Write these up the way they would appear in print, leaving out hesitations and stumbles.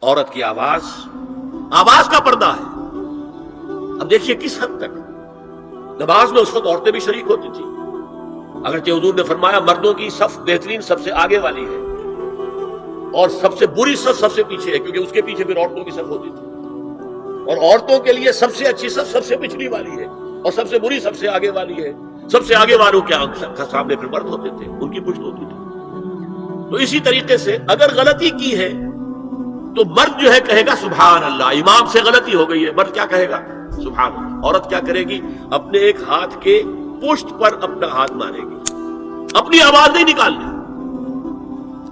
عورت کی آواز کا پردہ ہے۔ اب دیکھیے کس حد تک نماز میں اس وقت عورتیں بھی شریک ہوتی تھی، اگرچہ حضور نے فرمایا مردوں کی صف بہترین سب سے آگے والی ہے اور سب سے بری صف سب سے پیچھے ہے، کیونکہ اس کے پیچھے پھر عورتوں کی صف ہوتی تھی، اور عورتوں کے لیے سب سے اچھی صف سب سے پچھلی والی ہے اور سب سے بری سب سے آگے والی ہے۔ سب سے آگے والوں کے سامنے پھر مرد ہوتے تھے، ان کی پشت ہوتی تھی۔ تو اسی طریقے سے اگر غلطی کی ہے تو مرد جو ہے کہے گا سبحان اللہ، امام سے غلطی ہو گئی ہے، مرد کیا کہے گا؟ سبحان اللہ۔ عورت کیا کرے گی؟ اپنے ایک ہاتھ کے پشت پر اپنا ہاتھ مارے گی، اپنی آواز نہیں نکالنی۔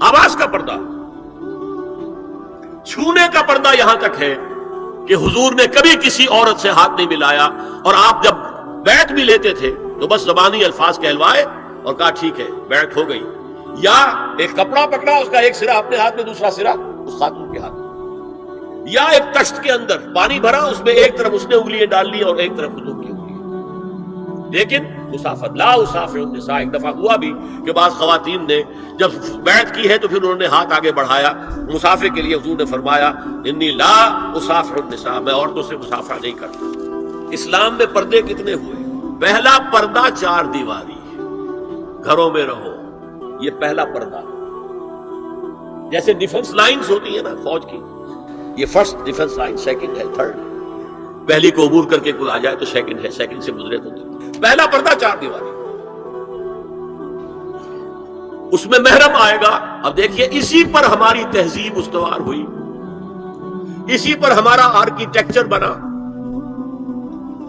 آواز کا پردہ، چھونے کا پردہ یہاں تک ہے کہ حضور نے کبھی کسی عورت سے ہاتھ نہیں ملایا، اور آپ جب بیعت بھی لیتے تھے تو بس زبانی الفاظ کہلوائے اور کہا ٹھیک ہے بیعت ہو گئی، یا ایک کپڑا پکڑا، اس کا ایک سرا اپنے ہاتھ میں دوسرا سرا اس خاتون کے ہاتھ میں، یا ایک تشت کے اندر پانی بھرا، اس میں ایک طرف اس نے انگلیاں ڈال لی اور ایک طرف حضور کی انگلیاں۔ لیکن مسافت لا اسافر النساء، ایک دفعہ ہوا بھی کہ بعض خواتین نے جب بیعت کی ہے تو پھر انہوں نے ہاتھ آگے بڑھایا مسافر کے لیے، حضور نے فرمایا انی لا اسافر النساء، میں عورتوں سے مسافرہ نہیں کرتا۔ اسلام میں پردے کتنے ہوئے؟ پہلا پردہ 4 دیواری، گھروں میں رہو، یہ پہلا پردہ۔ جیسے ڈیفنس لائنز ہوتی ہیں نا فوج کی، یہ فرسٹ ڈیفنس لائن، سیکنڈ ہے، تھرڈ، پہلی کو عبور کر کے کوئی آ جائے تو سیکنڈ ہے، سیکنڈ سے گزرے تو پہلا پردہ 4 دیواری، اس میں محرم آئے گا۔ اب دیکھیے اسی پر ہماری تہذیب استوار ہوئی، اسی پر ہمارا آرکیٹیکچر بنا،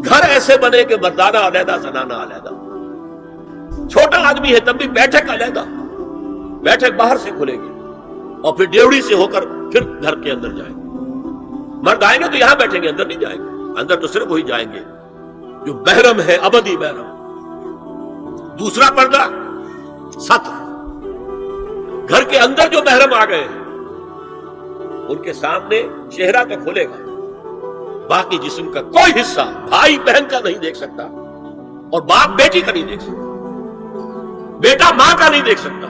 گھر ایسے بنے کہ مردانہ علیحدہ زنانہ علیحدہ، چھوٹا آدمی ہے تب بھی بیٹھک علیحدہ، بیٹھک باہر سے کھلے گی اور پھر ڈیوڑی سے ہو کر پھر گھر کے اندر جائیں گے۔ مرد آئیں گے تو یہاں بیٹھیں گے، اندر نہیں جائیں گے، اندر تو صرف وہی جائیں گے جو محرم ہے، ابدی محرم۔ دوسرا پردہ ستر، گھر کے اندر جو محرم آ گئے ہیں ان کے سامنے چہرہ تو کھلے گا، باقی جسم کا کوئی حصہ بھائی بہن کا نہیں دیکھ سکتا، اور باپ بیٹی کا نہیں دیکھ سکتا، بیٹا ماں کا نہیں دیکھ سکتا۔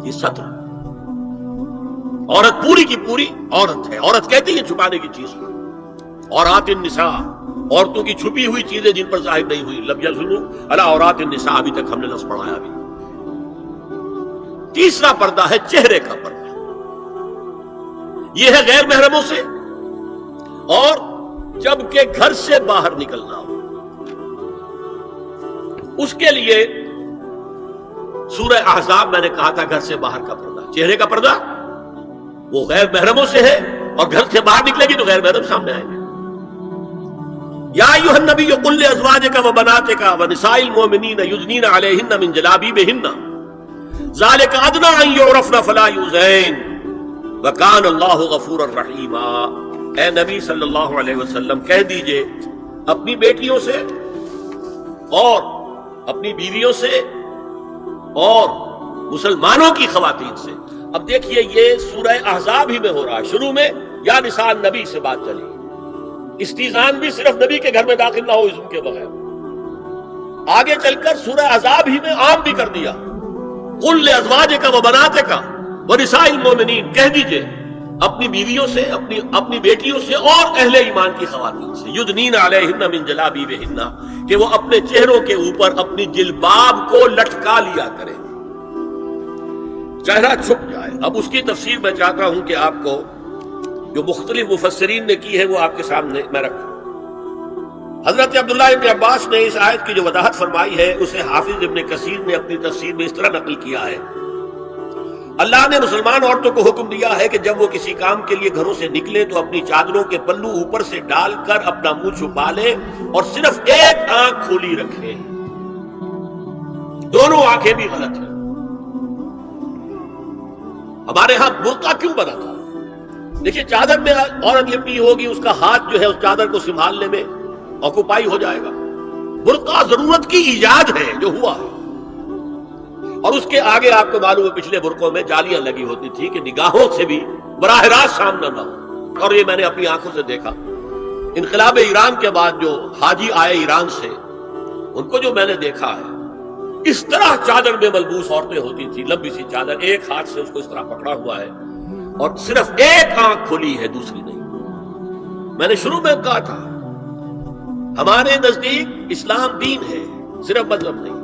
یہ ستر، عورت پوری کی پوری عورت ہے۔ عورت کہتی ہے چھپانے کی چیز کو، عورات النساء، عورتوں کی چھپی ہوئی چیزیں جن پر ظاہر نہیں ہوئی، لم یظہروا علی عورات النساء، ابھی تک ہم نے لفظ پڑھایا بھی۔ تیسرا پردہ ہے چہرے کا پردہ، یہ ہے غیر محرموں سے، اور جب کہ گھر سے باہر نکلنا ہو اس کے لیے سورہ احزاب میں نے کہا تھا گھر سے باہر کا پردہ، چہرے کا پردہ وہ غیر محرموں سے ہے، اور گھر سے باہر نکلے گی تو غیر محرم سامنے آئیں گے۔ یا ایھا النبی قل لازواجک وبناتک ونساء المؤمنین یدنین علیہن من جلابیبہن ذلک ادنی ان یعرفن فلا یؤذین وکان اللہ غفورا رحیما۔ اے نبی صلی اللہ علیہ وسلم کہہ دیجئے اپنی بیٹیوں سے اور اپنی بیویوں سے اور مسلمانوں کی خواتین سے۔ اب دیکھیے یہ سورہ احزاب ہی میں ہو رہا ہے، شروع میں یا نساء النبی سے بات چلی، استیذان بھی صرف نبی کے گھر میں داخل نہ ہو اذن کے بغیر، آگے چل کر سورہ احزاب ہی میں عام بھی کر دیا، قل لازواجک وبناتک ونساء المؤمنین، کہہ دیجئے اپنی بیویوں سے، اپنی بیٹیوں سے اور اہل ایمان کی خواتین سے، یدنین علیہن من جلابیبہن، کہ وہ اپنے چہروں کے اوپر اپنی جلباب کو لٹکا لیا کریں، چہرہ چھپ جائے۔ اب اس کی تفسیر میں چاہتا ہوں کہ آپ کو جو مختلف مفسرین نے کی ہے وہ آپ کے سامنے میں رکھوں۔ حضرت عبداللہ ابن عباس نے اس آیت کی جو وضاحت فرمائی ہے اسے حافظ ابن کثیر نے اپنی تفسیر میں اس طرح نقل کیا ہے، اللہ نے مسلمان عورتوں کو حکم دیا ہے کہ جب وہ کسی کام کے لیے گھروں سے نکلے تو اپنی چادروں کے پلو اوپر سے ڈال کر اپنا منہ چھپا لے اور صرف ایک آنکھ کھلی رکھے، دونوں آنکھیں بھی غلط ہیں۔ ہمارے ہاں برقع کیوں بنا تھا؟ دیکھیے چادر میں عورت لپٹی ہوگی، اس کا ہاتھ جو ہے اس چادر کو سنبھالنے میں آکوپائی ہو جائے گا۔ برقع ضرورت کی ایجاد ہے جو ہوا ہے، اور اس کے آگے آپ کو معلوم ہے پچھلے برقعوں میں جالیاں لگی ہوتی تھی کہ نگاہوں سے بھی براہ راست سامنا نہ ہو، اور یہ میں نے اپنی آنکھوں سے دیکھا۔ انقلاب ایران کے بعد جو حاجی آئے ایران سے، ان کو جو میں نے دیکھا ہے، اس طرح چادر میں ملبوس عورتیں ہوتی تھی، لمبی سی چادر، ایک ہاتھ سے اس کو اس طرح پکڑا ہوا ہے، اور صرف ایک آنکھ کھلی ہے دوسری نہیں. میں نے شروع میں کہا تھا ہمارے نزدیک اسلام دین ہے صرف مذہب نہیں.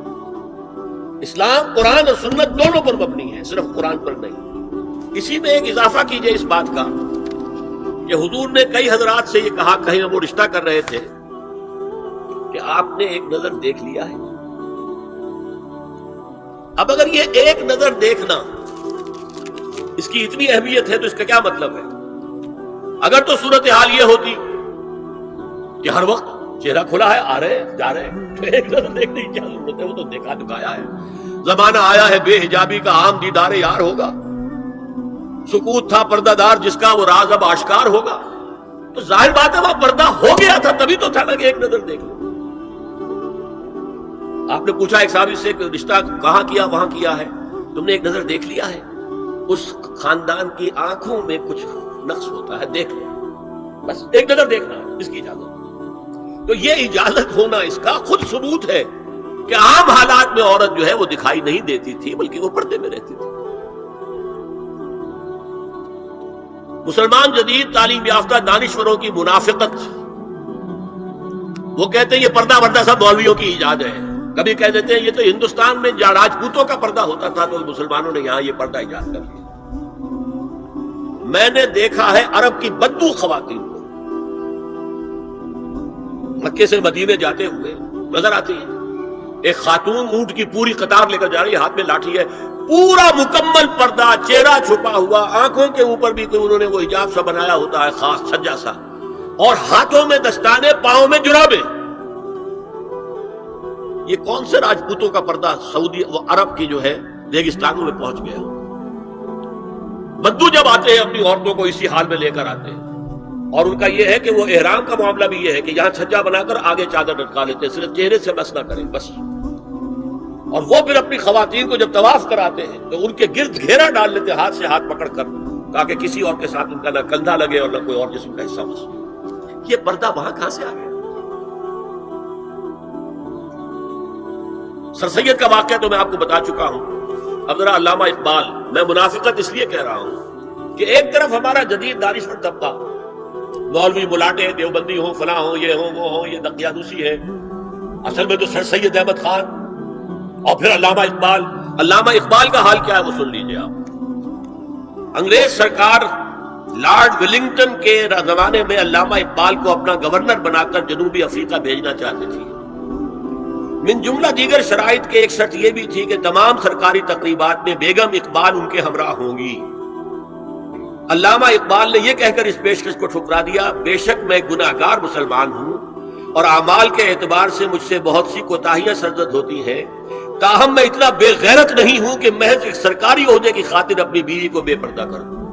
اسلام قرآن اور سنت دونوں پر مبنی ہے صرف قرآن پر نہیں. اسی میں ایک اضافہ کیجئے اس بات کا کہ حضور نے کئی حضرات سے یہ کہا, کہیں وہ رشتہ کر رہے تھے کہ آپ نے ایک نظر دیکھ لیا ہے. اب اگر یہ ایک نظر دیکھنا اس کی اتنی اہمیت ہے تو اس کا کیا مطلب ہے؟ اگر تو صورتحال یہ ہوتی کہ ہر وقت چہرہ کھلا ہے, آ رہے جا رہے, تو ایک نظر دیکھنے کی کیا ضرورت ہے؟ وہ تو دیکھا دکھایا ہے. زمانہ آیا ہے بے حجابی کا, عام دیدار یار ہوگا. سکوت تھا پردہ دار جس کا, وہ راز اب آشکار ہوگا. تو ظاہر بات ہے وہ پردہ ہو گیا تھا, تبھی تو تھا نا کہ ایک نظر دیکھ لو. آپ نے پوچھا ایک صحابی سے کہ رشتہ کہاں کیا؟ وہاں کیا ہے. تم نے ایک نظر دیکھ لیا ہے. اس خاندان کی آنکھوں میں کچھ نقص ہوتا ہے, دیکھ لو, بس ایک نظر دیکھنا اس کی اجازت. تو یہ اجازت ہونا اس کا خود ثبوت ہے کہ عام حالات میں عورت جو ہے وہ دکھائی نہیں دیتی تھی بلکہ وہ پردے میں رہتی تھی. مسلمان جدید تعلیم یافتہ دانشوروں کی منافقت, وہ کہتے ہیں یہ پردہ وردہ سب مولویوں کی ایجاد ہے. کبھی کہہ دیتے ہیں یہ تو ہندوستان میں راجپوتوں کا پردہ ہوتا تھا تو مسلمانوں نے یہاں یہ پردہ ایجاد کر لیا. میں نے دیکھا ہے عرب کی بدو خواتین کو مکے سے مدینے جاتے ہوئے نظر آتی ہے. ایک خاتون اونٹ کی پوری قطار لے کر جا رہی ہے, ہاتھ میں لاٹھی ہے, پورا مکمل پردہ, چہرہ چھپا ہوا, آنکھوں کے اوپر بھی کوئی انہوں نے وہ حجاب سا بنایا ہوتا ہے خاص سجا سا, اور ہاتھوں میں دستانے, پاؤں میں جرابیں. یہ کون سے راجپوتوں کا پردہ سعودی وہ عرب کی جو ہے ریگستانوں میں پہنچ گیا. بدو جب آتے ہیں اپنی عورتوں کو اسی حال میں لے کر آتے ہیں, اور ان کا یہ ہے کہ وہ احرام کا معاملہ بھی یہ ہے کہ یہاں چھجا بنا کر آگے چادر لٹکا لیتے ہیں, صرف چہرے سے بس نہ کریں بس. اور وہ پھر اپنی خواتین کو جب طواف کراتے ہیں تو ان کے گرد گھیرا ڈال لیتے ہیں, ہاتھ سے ہاتھ پکڑ کر, تاکہ کسی اور کے ساتھ ان کا نہ کندھا لگے اور نہ کوئی اور جسم کا حصہ بس. یہ پردہ وہاں کہاں سے آ گیا؟ سر سید کا واقعہ تو میں آپ کو بتا چکا ہوں. اب ذرا علامہ اقبال, میں منافقت اس لیے کہہ رہا ہوں کہ ایک طرف ہمارا جدید دانشور طبقہ, مولوی ملاٹے دیوبندی ہوں, فلاں ہوں, یہ ہوں, وہ ہوں, یہ دقیانوسی ہے, اصل میں تو سر سید احمد خان, اور پھر علامہ اقبال. علامہ اقبال کا حال کیا ہے وہ سن لیجئے آپ. انگریز سرکار لارڈ ولنگٹن کے زمانے میں علامہ اقبال کو اپنا گورنر بنا کر جنوبی افریقہ بھیجنا چاہتے تھے. من جملہ دیگر شرائط کے ایک شرط یہ بھی تھی کہ تمام سرکاری تقریبات میں بیگم اقبال ان کے ہمراہ ہوں گی. علامہ اقبال نے یہ کہہ کر اس پیشکش کو ٹھکرا دیا, بے شک میں گناہگار مسلمان ہوں اور اعمال کے اعتبار سے مجھ سے بہت سی کوتاہیاں سرزد ہوتی ہیں, تاہم میں اتنا بے غیرت نہیں ہوں کہ محض ایک سرکاری عہدے کی خاطر اپنی بیوی کو بے پردہ کر دوں.